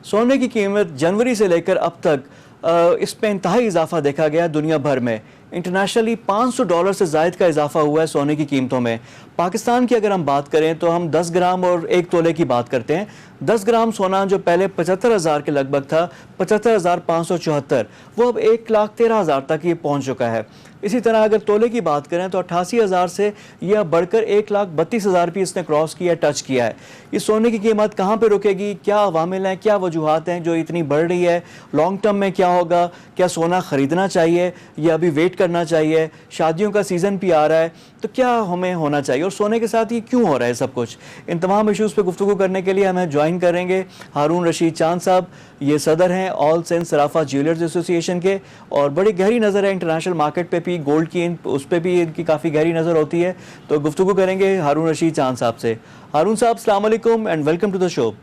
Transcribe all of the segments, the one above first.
सोने की कीमत जनवरी से लेकर अब तक इसमें इंतहाई इजाफा देखा गया दुनिया भर में। इंटरनेशनली $500 से जायद का इजाफा हुआ है सोने की कीमतों में। पाकिस्तान की अगर हम बात करें तो हम 10 ग्राम और 1 तोले की बात करते हैं। 10 ग्राम सोना जो पहले 75,000 के लगभग था, 75,574, वो अब 1,13,000 तक ये पहुंच चुका है। इसी तरह अगर तोले की बात करें तो 88,000 से यह बढ़कर 1,32,000 भी इसने क्रॉस किया, टच किया है। इस सोने की कीमत कहाँ पे रुकेगी, क्या अवामिल हैं, क्या वजूहात हैं जो इतनी बढ़ रही है, लॉन्ग टर्म में क्या होगा, क्या सोना ख़रीदना चाहिए या अभी वेट करना चाहिए, शादियों का सीज़न भी आ रहा है तो क्या हमें होना चाहिए और सोने के साथ ये क्यों हो रहा है सब कुछ। इन तमाम इश्यूज़ पे गुफ्तगू करने के लिए हमें ज्वाइन करेंगे हारून रशीद चांद साहब। ये सदर हैं ऑल सिंध सराफा ज्वेलर्स एसोसिएशन के और बड़ी गहरी नज़र है इंटरनेशनल मार्केट पे भी, गोल्ड की उस पर भी इनकी काफ़ी गहरी नज़र होती है। तो गुफ्तगू करेंगे हारून रशीद चांद साहब से। हारून साहब अस्सलाम वालेकुम and welcome to the show.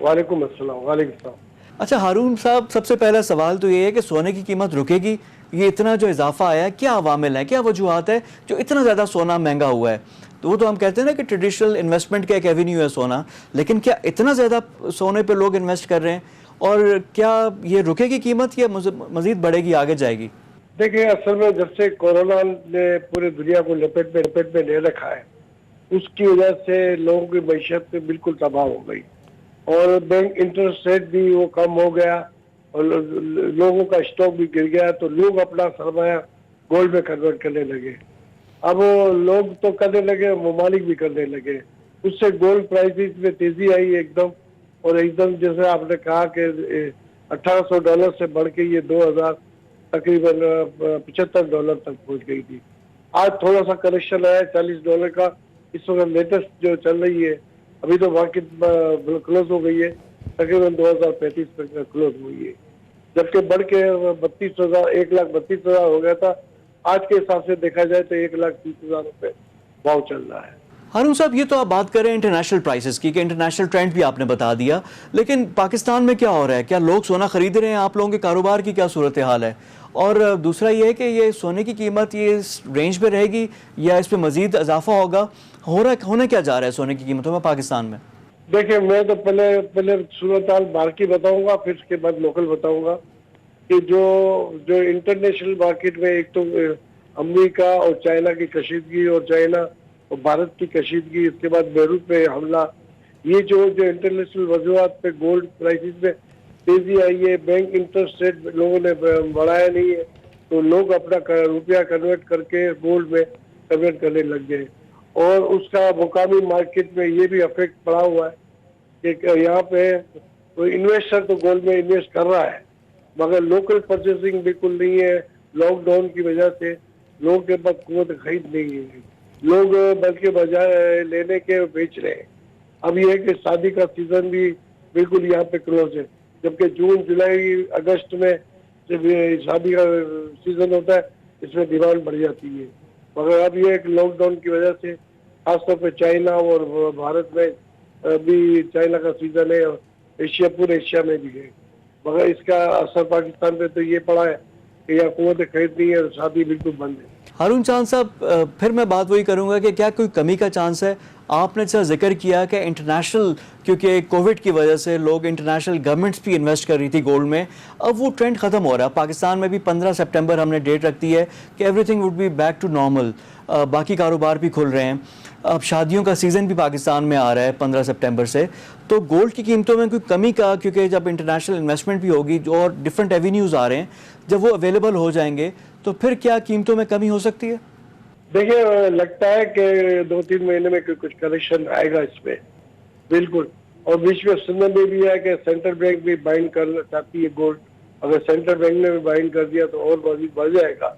वालेकुम अस्सलाम। वालेकुम। अच्छा हारून साहब, सबसे पहला सवाल तो ये है कि सोने की कीमत रुकेगी? ये इतना जो इजाफा आया है, क्या अवामिल है, क्या वजूहात है जो इतना ज़्यादा सोना महंगा हुआ है? तो वो तो हम कहते हैं ना कि ट्रेडिशनल इन्वेस्टमेंट का एक एवेन्यू है सोना, लेकिन क्या इतना ज़्यादा सोने पे लोग इन्वेस्ट कर रहे हैं और क्या ये रुकेगी कीमत या मज़ीद बढ़ेगी, आगे जाएगी? देखिए, असल में जब से कोरोना ने पूरी दुनिया को लपेट में ले रखा है, उसकी वजह से लोगों की मईशत बिल्कुल तबाह हो गई और बैंक इंटरेस्ट रेट भी वो कम हो गया और लोगों का स्टॉक भी गिर गया, तो लोग अपना सरमाया गोल्ड में कन्वर्ट करने लगे। अब लोग तो करने लगे, ममालिक भी करने लगे। उससे गोल्ड प्राइसेस में तेजी आई एकदम, और एकदम जैसे आपने कहा कि $1,800 से बढ़ के ये 2,000 तकरीबन $75 तक पहुंच गई थी। आज थोड़ा सा करेक्शन आया $40 का। इस वक्त लेटेस्ट जो चल रही है, अभी तो मार्केट क्लोज हो गई है, तकरीबन 2,035 तक क्लोज हुई है, जबकि बढ़ के 32,000 1,32,000 हो गया था। आज के हिसाब से देखा जाए तो 1,30,000 रुपए भाव चल रहा है। हारून साहब, ये तो आप बात कर रहे हैं इंटरनेशनल प्राइसेस की, कि इंटरनेशनल ट्रेंड भी आपने बता दिया, लेकिन पाकिस्तान में क्या हो रहा है? क्या लोग सोना खरीद रहे हैं? आप लोगों के कारोबार की क्या सूरत हाल है? और दूसरा ये है कि ये सोने की कीमत ये इस रेंज पे रहेगी या इस पे मजीद इजाफा होगा? होने क्या जा रहा है सोने की कीमतों में पाकिस्तान में? देखिए, मैं तो पहले सूरत हाल बाहर की बताऊंगा, फिर उसके बाद लोकल बताऊंगा कि जो जो इंटरनेशनल मार्केट में एक तो अमेरिका और चाइना की कशीदगी और चाइना और भारत की कशीदगी, इसके बाद बेरूत पे हमला, ये जो इंटरनेशनल वजूहात पे गोल्ड प्राइसेस में तेजी आई है। बैंक इंटरेस्ट रेट लोगों ने बढ़ाया नहीं है, तो लोग अपना रुपया कन्वर्ट करके गोल्ड में कन्वर्ट करने लग गए और उसका मुकामी मार्केट में ये भी अफेक्ट पड़ा हुआ है कि यहाँ पे तो इन्वेस्टर तो गोल्ड में इन्वेस्ट कर रहा है, मगर लोकल परचेसिंग बिल्कुल नहीं है। लॉकडाउन की वजह से लोगों के पास कुव्वत खरीद नहीं है, लोग बल्कि बजाय लेने के बेच रहे हैं। अब ये है कि शादी का सीजन भी बिल्कुल यहाँ पे क्लोज है, जबकि जून जुलाई अगस्त में जब ये शादी का सीजन होता है, इसमें डिमांड बढ़ जाती है। मगर अब ये एक लॉकडाउन की वजह से खासतौर पे चाइना और भारत में भी चाइना का सीजन है और पूरे एशिया में भी है, मगर इसका असर पाकिस्तान पे तो ये पड़ा है कि यहाँ कुव्वत खरीदनी है और शादी बिल्कुल बंद है। हारून चांद साहब, फिर मैं बात वही करूंगा कि क्या कोई कमी का चांस है? आपने जैसा जिक्र किया कि इंटरनेशनल, क्योंकि कोविड की वजह से लोग इंटरनेशनल गवर्नमेंट्स भी इन्वेस्ट कर रही थी गोल्ड में, अब वो ट्रेंड ख़त्म हो रहा है। पाकिस्तान में भी 15 सितंबर हमने डेट रख दी है कि everything would be back to normal, बाकी कारोबार भी खुल रहे हैं। अब शादियों का सीज़न भी पाकिस्तान में आ रहा है 15 सितंबर से, तो गोल्ड की कीमतों में कोई कमी का, क्योंकि जब इंटरनेशनल इन्वेस्टमेंट भी होगी जो और डिफरेंट एवेन्यूज़ आ रहे हैं, जब वो अवेलेबल हो जाएंगे तो फिर क्या कीमतों में कमी हो सकती है? देखिए, लगता है कि 2-3 महीने में कुछ करेक्शन आएगा इसमें, बिल्कुल। और बीच में सुनने में भी है कि सेंट्रल बैंक भी बाइंड करना चाहती है गोल्ड। अगर सेंट्रल बैंक ने भी बाइंड कर दिया तो और मजीद बढ़ जाएगा,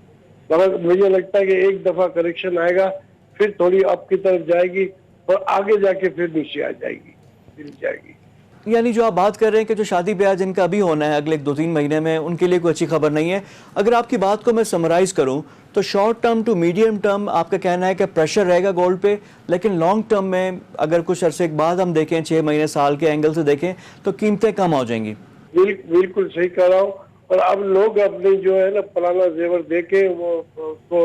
मगर मुझे लगता है कि एक दफा करेक्शन आएगा, फिर थोड़ी अप की तरफ जाएगी और आगे जाके फिर नीचे आ जाएगी, गिर जाएगी। यानी जो आप बात कर रहे हैं कि जो शादी ब्याह जिनका अभी होना है अगले 2-3 महीने में, उनके लिए कोई अच्छी खबर नहीं है। अगर आपकी बात को मैं समराइज करूं तो short term to medium term आपका कहना है कि प्रेशर रहेगा गोल्ड पे, लेकिन लॉन्ग टर्म में अगर कुछ अरसे के बाद हम देखें, 6 महीने साल के एंगल से देखें, तो कीमतें कम हो जाएंगी। बिल्कुल सही कह रहा हूँ। और अब लोग अपने जो है ना पुराना जेवर देके वो उसको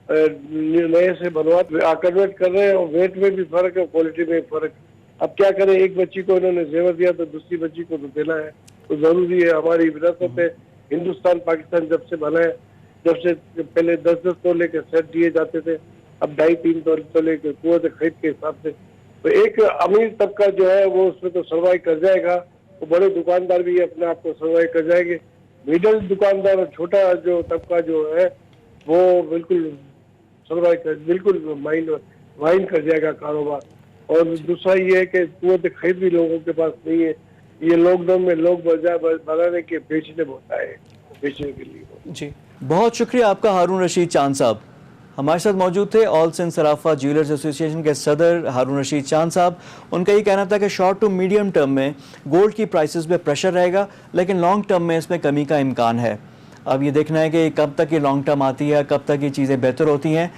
नए से बनवा कन्वर्ट कर रहे हैं, और वेट में भी फर्क है, क्वालिटी में फर्क अब क्या करें, एक बच्ची को इन्होंने जेवर दिया तो दूसरी बच्ची को तो देना है, तो जरूरी है। हमारी विरासत है। हिंदुस्तान पाकिस्तान जब से बना है, जब से पहले 10-10 तोले के सेट दिए जाते थे, अब 2.5-3 तोले के कुवत खरीद के हिसाब से, तो एक अमीर तबका जो है वो उसमें तो सर्वाइव कर जाएगा, तो बड़े दुकानदार भी अपने आप को सर्वाइव कर जाएंगे। मिडिल दुकानदार और छोटा जो तबका जो है वो बिल्कुल सर्वाइव कर, बिल्कुल वाइन कर जाएगा कारोबार। और दूसरा ये है कि कुवत खरीद भी लोगों के पास नहीं है। ये लॉकडाउन में लोग बाजार बनाने के बेचने होता है, बेचने के लिए। जी, बहुत शुक्रिया आपका हारून रशीद चांद साहब। हमारे साथ मौजूद थे ऑल सिंध सराफा ज्वेलर्स एसोसिएशन के सदर हारून रशीद चांद साहब। उनका ये कहना था कि शॉर्ट टू मीडियम टर्म में गोल्ड की प्राइसेस में प्रेशर रहेगा, लेकिन लॉन्ग टर्म में इसमें कमी का इम्कान है। अब ये देखना है कि कब तक ये लॉन्ग टर्म आती है, कब तक ये चीज़ें बेहतर होती हैं।